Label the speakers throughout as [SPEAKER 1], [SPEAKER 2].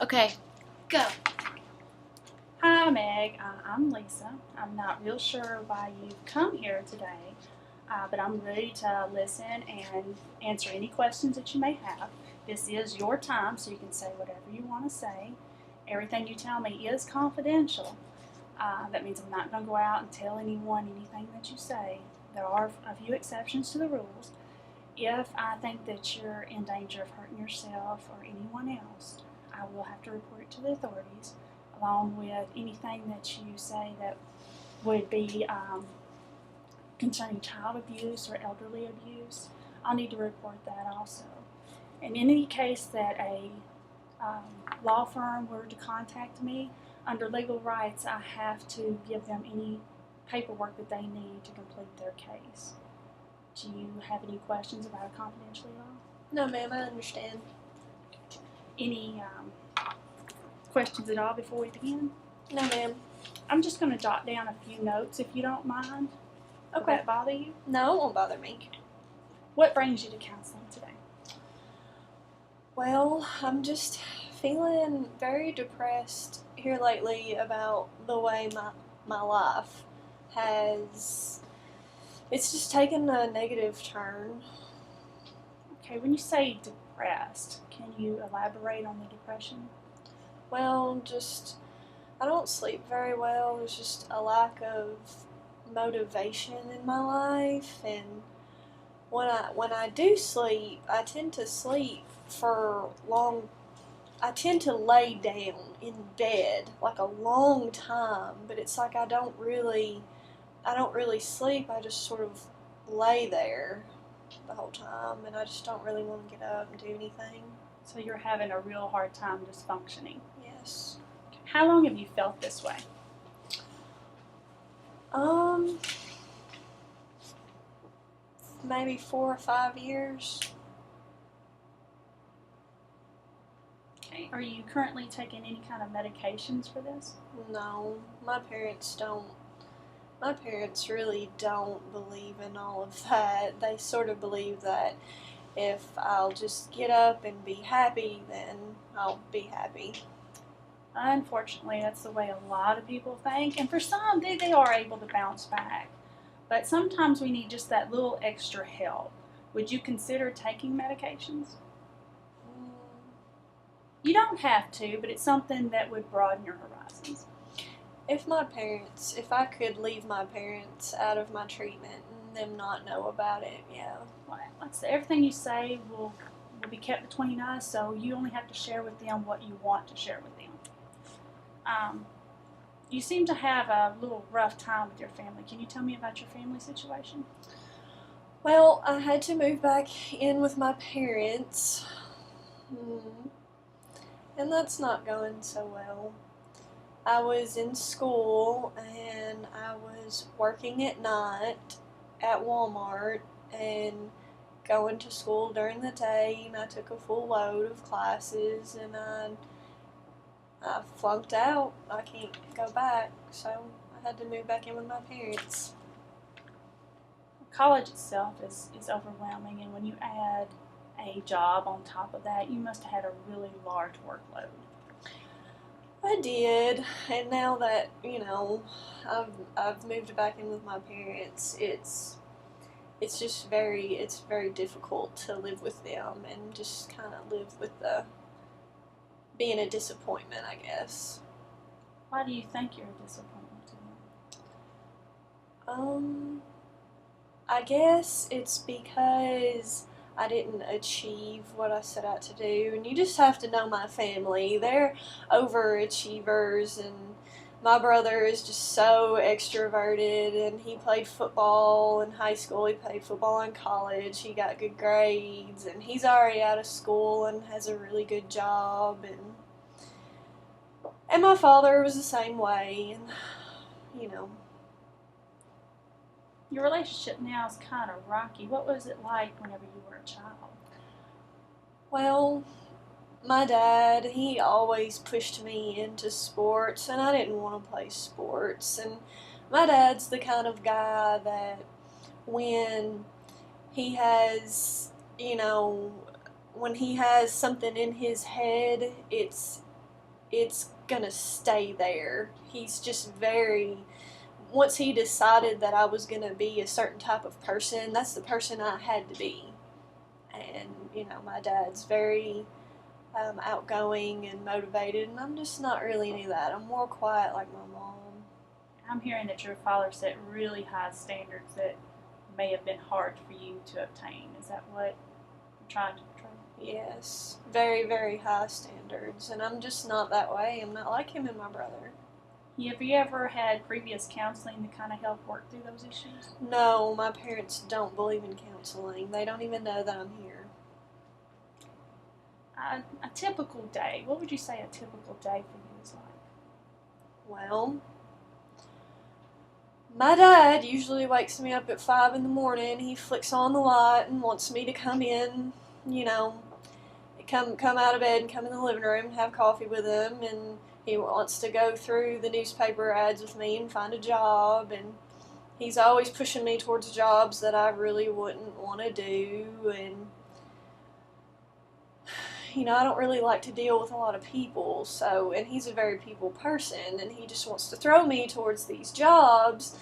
[SPEAKER 1] Okay, go.
[SPEAKER 2] Hi, Meg. I'm Lisa. I'm not real sure why you've come here today, but I'm ready to listen and answer any questions that you may have. This is your time, so you can say whatever you want to say. Everything you tell me is confidential. That means I'm not going to go out and tell anyone anything that you say. There are a few exceptions to the rules. If I think that you're in danger of hurting yourself or anyone else, I will have to report it to the authorities, along with anything that you say that would be concerning child abuse or elderly abuse. I'll need to report that also. In any case that a law firm were to contact me, under legal rights, I have to give them any paperwork that they need to complete their case. Do you have any questions about it confidentially at all?
[SPEAKER 1] No, ma'am, I understand.
[SPEAKER 2] Any questions at all before we begin?
[SPEAKER 1] No, ma'am.
[SPEAKER 2] I'm just going to jot down a few notes if you don't mind. Would
[SPEAKER 1] Okay.
[SPEAKER 2] that bother you?
[SPEAKER 1] No, it won't bother me.
[SPEAKER 2] What brings you to counseling today?
[SPEAKER 1] Well, I'm just feeling very depressed here lately about the way my life has. It's just taken a negative turn.
[SPEAKER 2] Okay, when you say depressed, can you elaborate on the depression?
[SPEAKER 1] Well, I don't sleep very well. There's just a lack of motivation in my life, and when I do sleep, I tend to sleep for long. I tend to lay down in bed like a long time, but it's like I don't really sleep. I just sort of lay there the whole time, and I just don't really want to get up and do anything.
[SPEAKER 2] So you're having a real hard time just functioning.
[SPEAKER 1] Yes.
[SPEAKER 2] How long have you felt this way?
[SPEAKER 1] Maybe 4 or 5 years.
[SPEAKER 2] Okay. Are you currently taking any kind of medications for this?
[SPEAKER 1] No, my parents don't. My parents really don't believe in all of that. They sort of believe that if I'll just get up and be happy, then I'll be happy.
[SPEAKER 2] Unfortunately, that's the way a lot of people think, and for some, they are able to bounce back. But sometimes we need just that little extra help. Would you consider taking medications? You don't have to, but it's something that would broaden your horizons.
[SPEAKER 1] If I could leave my parents out of my treatment and them not know about it, yeah.
[SPEAKER 2] Well, like I said, everything you say will be kept between us, so you only have to share with them what you want to share with them. You seem to have a little rough time with your family. Can you tell me about your family situation?
[SPEAKER 1] Well, I had to move back in with my parents, and that's not going so well. I was in school and I was working at night at Walmart and going to school during the day, and I took a full load of classes, and I flunked out. I can't go back, so I had to move back in with my parents.
[SPEAKER 2] College itself is overwhelming, and when you add a job on top of that, you must have had a really large workload.
[SPEAKER 1] I did, and now that I've moved back in with my parents, it's just very difficult to live with them and just kind of live with the being a disappointment, I guess.
[SPEAKER 2] Why do you think you're a disappointment to them?
[SPEAKER 1] I guess it's because I didn't achieve what I set out to do, and you just have to know my family. They're overachievers, and my brother is just so extroverted, and he played football in high school, he played football in college, he got good grades, and he's already out of school and has a really good job, and my father was the same way, and
[SPEAKER 2] Your relationship now is kind of rocky. What was it like whenever you were a child?
[SPEAKER 1] Well, my dad, he always pushed me into sports, and I didn't want to play sports. And my dad's the kind of guy that when he has, when he has something in his head, it's gonna stay there. He's just very, once he decided that I was gonna be a certain type of person, that's the person I had to be. And, my dad's very outgoing and motivated, and I'm just not really any of that. I'm more quiet like my mom.
[SPEAKER 2] I'm hearing that your father set really high standards that may have been hard for you to obtain. Is that what you're trying to portray?
[SPEAKER 1] Yes, very, very high standards, and I'm just not that way. I'm not like him and my brother.
[SPEAKER 2] Have you ever had previous counseling to kind of help work through those issues?
[SPEAKER 1] No, my parents don't believe in counseling. They don't even know that I'm here.
[SPEAKER 2] A typical day, what would you say a typical day for you is like?
[SPEAKER 1] Well, my dad usually wakes me up at 5 in the morning. He flicks on the light and wants me to come in, come out of bed and come in the living room and have coffee with him, and he wants to go through the newspaper ads with me and find a job, and he's always pushing me towards jobs that I really wouldn't want to do, and I don't really like to deal with a lot of people, and he's a very people person, and he just wants to throw me towards these jobs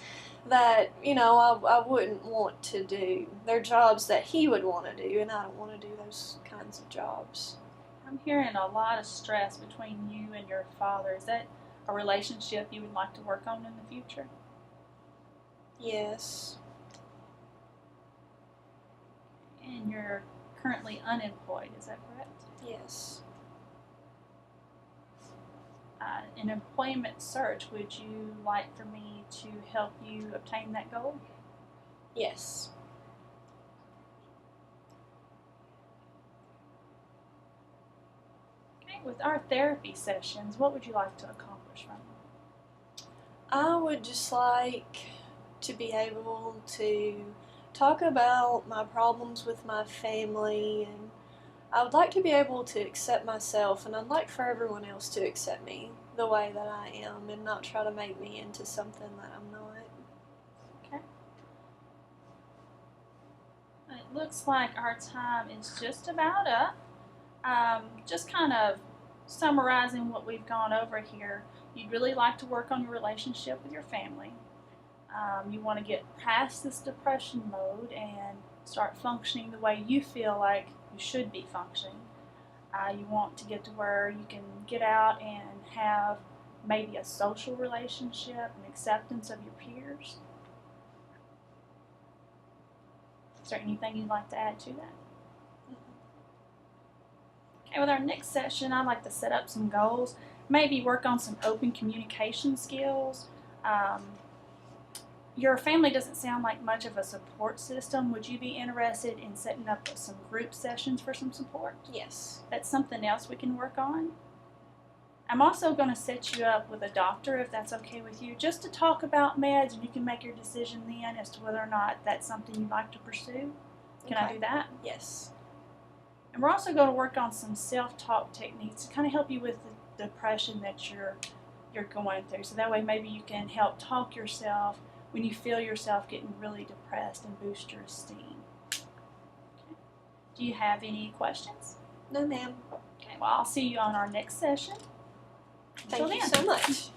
[SPEAKER 1] that, I wouldn't want to do. They're jobs that he would want to do, and I don't want to do those kinds of jobs.
[SPEAKER 2] I'm hearing a lot of stress between you and your father. Is that a relationship you would like to work on in the future?
[SPEAKER 1] Yes.
[SPEAKER 2] And you're currently unemployed, is that correct?
[SPEAKER 1] Yes.
[SPEAKER 2] An employment search, would you like for me to help you obtain that goal?
[SPEAKER 1] Yes.
[SPEAKER 2] Okay, with our therapy sessions, what would you like to accomplish from them?
[SPEAKER 1] I would just like to be able to talk about my problems with my family, and I would like to be able to accept myself, and I'd like for everyone else to accept me the way that I am and not try to make me into something that I'm not.
[SPEAKER 2] Okay. It looks like our time is just about up. Just kind of summarizing what we've gone over here, you'd really like to work on your relationship with your family. You want to get past this depression mode and start functioning the way you feel like you should be functioning. You want to get to where you can get out and have maybe a social relationship and acceptance of your peers. Is there anything you'd like to add to that? Okay, with our next session, I'd like to set up some goals, maybe work on some open communication skills. Your family doesn't sound like much of a support system. Would you be interested in setting up some group sessions for some support?
[SPEAKER 1] Yes.
[SPEAKER 2] That's something else we can work on. I'm also going to set you up with a doctor, if that's okay with you, just to talk about meds, and you can make your decision then as to whether or not that's something you'd like to pursue. Can I do that?
[SPEAKER 1] Yes.
[SPEAKER 2] And we're also going to work on some self-talk techniques to kind of help you with the depression that you're going through. So that way maybe you can help talk yourself when you feel yourself getting really depressed and boost your esteem. Okay. Do you have any questions?
[SPEAKER 1] No, ma'am.
[SPEAKER 2] Okay, well, I'll see you on our next session.
[SPEAKER 1] Thank you so much.